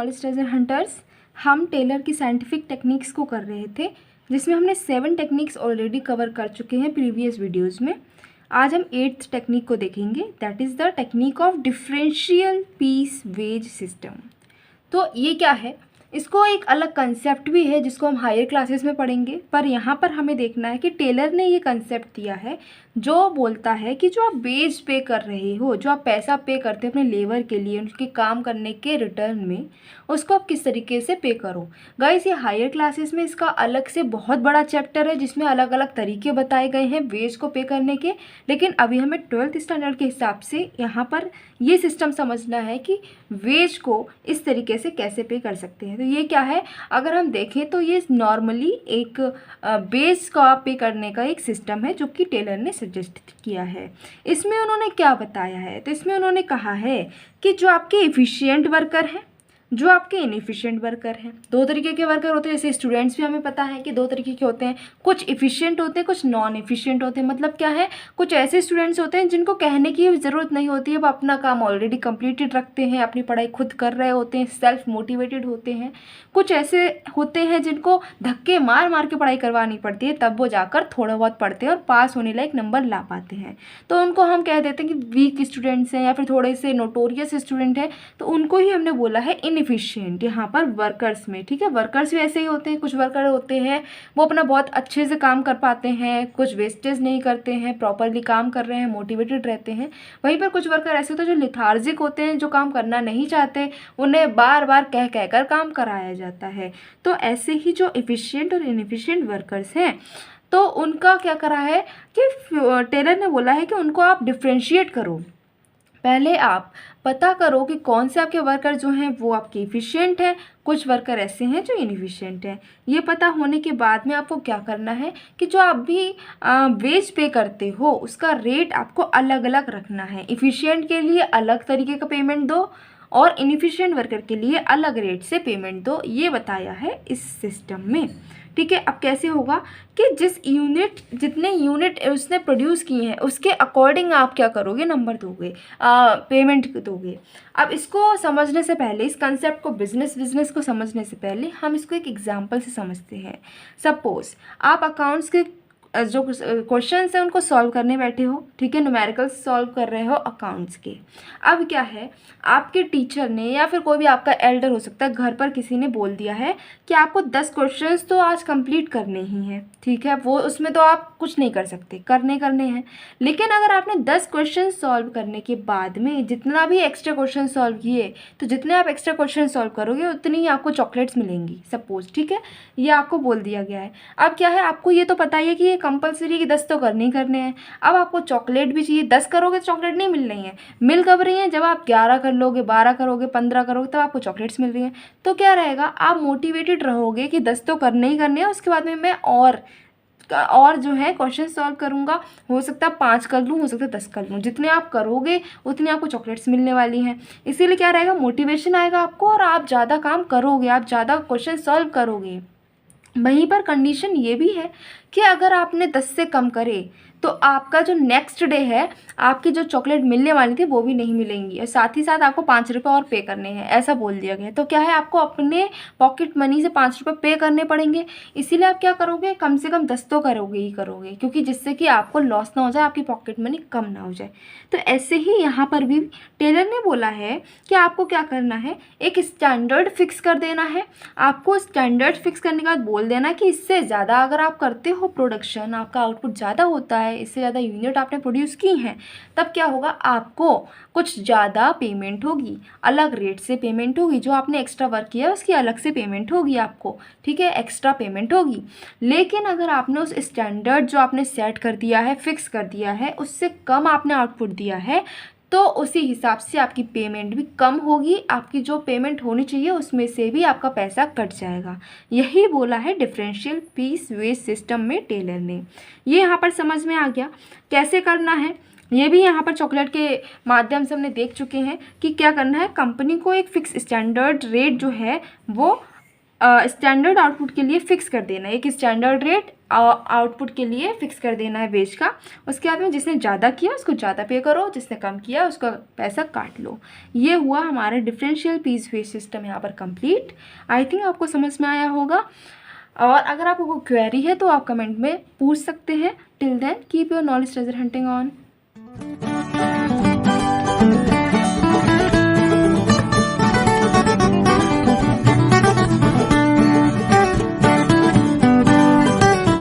Knowledge treasure hunters. हम Taylor की scientific techniques को कर रहे थे, जिसमें हमने 7 टेक्निक्स ऑलरेडी कवर कर चुके हैं प्रीवियस वीडियोस में। आज हम 8th टेक्निक को देखेंगे, that is the technique of differential piece wage system. तो ये क्या है, इसको एक अलग कंसेप्ट भी है जिसको हम हायर क्लासेस में पढ़ेंगे, पर यहाँ पर हमें देखना है कि टेलर ने ये कंसेप्ट दिया है जो बोलता है कि जो आप वेज पे कर रहे हो, जो आप पैसा पे करते हो अपने लेबर के लिए उनके काम करने के रिटर्न में, उसको आप किस तरीके से पे करो। गाइस, ये हायर क्लासेस में इसका अलग से बहुत बड़ा चैप्टर है जिसमें अलग अलग तरीके बताए गए हैं वेज को पे करने के, लेकिन अभी हमें 12th स्टैंडर्ड के हिसाब से यहाँ पर ये सिस्टम समझना है कि वेज को इस तरीके से कैसे पे कर सकते हैं। तो ये क्या है, अगर हम देखें तो ये नॉर्मली एक बेस का पे करने का एक सिस्टम है जो कि टेलर ने सजेस्ट किया है। इसमें उन्होंने क्या बताया है, तो इसमें उन्होंने कहा है कि जो आपके एफिशिएंट वर्कर हैं, जो आपके इनएफिशिएंट वर्कर हैं, 2 तरीके के वर्कर होते हैं। जैसे स्टूडेंट्स भी हमें पता है कि 2 तरीके के होते हैं, कुछ एफिशिएंट होते हैं, कुछ नॉन एफिशिएंट होते हैं। मतलब क्या है, कुछ ऐसे स्टूडेंट्स होते हैं जिनको कहने की ज़रूरत नहीं होती है, वो अपना काम ऑलरेडी कंप्लीटेड रखते हैं, अपनी पढ़ाई खुद कर रहे होते हैं, सेल्फ मोटिवेटेड होते हैं। कुछ ऐसे होते हैं जिनको धक्के मार मार के पढ़ाई करवानी पड़ती है, तब वो जाकर थोड़ा बहुत पढ़ते हैं और पास होने लायक नंबर ला पाते हैं। तो उनको हम कह देते हैं कि वीक स्टूडेंट्स हैं या फिर थोड़े से नोटोरियस स्टूडेंट हैं, तो उनको ही हमने बोला है इनएफिशिएंट यहाँ पर वर्कर्स में। ठीक है, वर्कर्स भी ऐसे ही होते हैं। कुछ वर्कर होते हैं वो अपना बहुत अच्छे से काम कर पाते हैं, कुछ वेस्टेज नहीं करते हैं, प्रॉपरली काम कर रहे हैं, मोटिवेटेड रहते हैं। वहीं पर कुछ वर्कर ऐसे होते हैं जो लिथार्जिक होते हैं, जो काम करना नहीं चाहते, उन्हें बार बार कह कर काम कराया जाता है। तो ऐसे ही जो एफिशिएंट और इनएफिशिएंट वर्कर्स हैं, तो उनका क्या करा है कि टेलर ने बोला है कि उनको आप डिफ्रेंशिएट करो। पहले आप पता करो कि कौन से आपके वर्कर जो हैं वो आपके इफ़िशिएंट हैं, कुछ वर्कर ऐसे हैं जो इनएफिशिएंट हैं। ये पता होने के बाद में आपको क्या करना है कि जो आप भी वेज पे करते हो उसका रेट आपको अलग अलग रखना है। इफ़िशिएंट के लिए अलग तरीके का पेमेंट दो और इनएफिशिएंट वर्कर के लिए अलग रेट से पेमेंट दो, ये बताया है इस सिस्टम में। ठीक है, अब कैसे होगा कि जितने यूनिट उसने प्रोड्यूस किए हैं उसके अकॉर्डिंग आप क्या करोगे, नंबर दोगे, पेमेंट दोगे। अब इसको समझने से पहले, इस कंसेप्ट को बिजनेस को समझने से पहले हम इसको एक एग्जांपल से समझते हैं। सपोज आप अकाउंट्स के जो क्वेश्चंस हैं उनको सॉल्व करने बैठे हो, ठीक है, न्यूमेरिकल्स सॉल्व कर रहे हो अकाउंट्स के। अब क्या है, आपके टीचर ने या फिर कोई भी आपका एल्डर हो सकता है, घर पर किसी ने बोल दिया है कि आपको 10 क्वेश्चंस तो आज कंप्लीट करने ही हैं। ठीक है, वो उसमें तो आप कुछ नहीं कर सकते, करने हैं। लेकिन अगर आपने 10 क्वेश्चन सॉल्व करने के बाद में जितना भी एक्स्ट्रा क्वेश्चन सॉल्व किए, तो जितने आप एक्स्ट्रा क्वेश्चन सॉल्व करोगे उतनी ही आपको चॉकलेट्स मिलेंगी, सपोज। ठीक है, ये आपको बोल दिया गया है। अब क्या है, आपको ये तो पता ही है कि ये कंपलसरी कि 10 तो करने ही करने हैं। अब आपको चॉकलेट भी चाहिए, 10 करोगे तो चॉकलेट नहीं मिल रही है, मिल कब रही हैं, जब आप 11 कर लोगे, 12 करोगे, 15 करोगे, तब आपको चॉकलेट्स मिल रही हैं। तो क्या रहेगा, आप मोटिवेटेड रहोगे कि 10 तो करने ही करने हैं, उसके बाद में मैं और जो है क्वेश्चन सॉल्व करूँगा, हो सकता है 5 कर लूँ, हो सकता है 10 कर लूँ। जितने आप करोगे उतने आपको चॉकलेट्स मिलने वाली हैं। इसीलिए क्या रहेगा, मोटिवेशन आएगा आपको और आप ज़्यादा काम करोगे, आप ज़्यादा क्वेश्चन सॉल्व करोगे। वहीं पर कंडीशन ये भी है कि अगर आपने 10 से कम करे तो आपका जो नेक्स्ट डे है, आपकी जो चॉकलेट मिलने वाली थी वो भी नहीं मिलेंगी, और साथ ही साथ आपको 5 रुपये और पे करने हैं, ऐसा बोल दिया गया है। तो क्या है, आपको अपने पॉकेट मनी से 5 रुपये पे करने पड़ेंगे। इसीलिए आप क्या करोगे, कम से कम 10 तो करोगे ही करोगे, क्योंकि जिससे कि आपको लॉस ना हो जाए, आपकी पॉकेट मनी कम ना हो जाए। तो ऐसे ही यहाँ पर भी टेलर ने बोला है कि आपको क्या करना है, एक स्टैंडर्ड फिक्स कर देना है। आपको स्टैंडर्ड फिक्स करने के बाद बोल देना कि इससे ज़्यादा अगर आप करते हो प्रोडक्शन, आपका आउटपुट ज़्यादा होता है, इससे ज़्यादा यूनिट आपने प्रोड्यूस की हैं, तब क्या होगा, आपको कुछ ज़्यादा पेमेंट होगी, अलग रेट से पेमेंट होगी। जो आपने एक्स्ट्रा वर्क किया है उसकी अलग से पेमेंट होगी आपको, ठीक है, एक्स्ट्रा पेमेंट होगी। लेकिन अगर आपने उस स्टैंडर्ड जो आपने सेट कर दिया है, फिक्स कर दिया है, उससे कम आपने आउटपुट दिया है, तो उसी हिसाब से आपकी पेमेंट भी कम होगी, आपकी जो पेमेंट होनी चाहिए उसमें से भी आपका पैसा कट जाएगा। यही बोला है डिफरेंशियल पीस वेज सिस्टम में टेलर ने। ये यहाँ पर समझ में आ गया कैसे करना है। ये भी यहाँ पर चॉकलेट के माध्यम से हमने देख चुके हैं कि क्या करना है, कंपनी को एक फिक्स स्टैंडर्ड रेट जो है वो स्टैंडर्ड आउटपुट के लिए फिक्स कर देना है। एक स्टैंडर्ड रेट आउटपुट के लिए फिक्स कर देना है वेज का। उसके बाद में जिसने ज़्यादा किया उसको ज़्यादा पे करो, जिसने कम किया उसका पैसा काट लो। ये हुआ हमारा डिफरेंशियल पीस वेज सिस्टम यहाँ पर कंप्लीट। आई थिंक आपको समझ में आया होगा। और अगर आपको कोई क्वेरी है तो आप कमेंट में पूछ सकते हैं। Till then keep your knowledge treasure hunting on.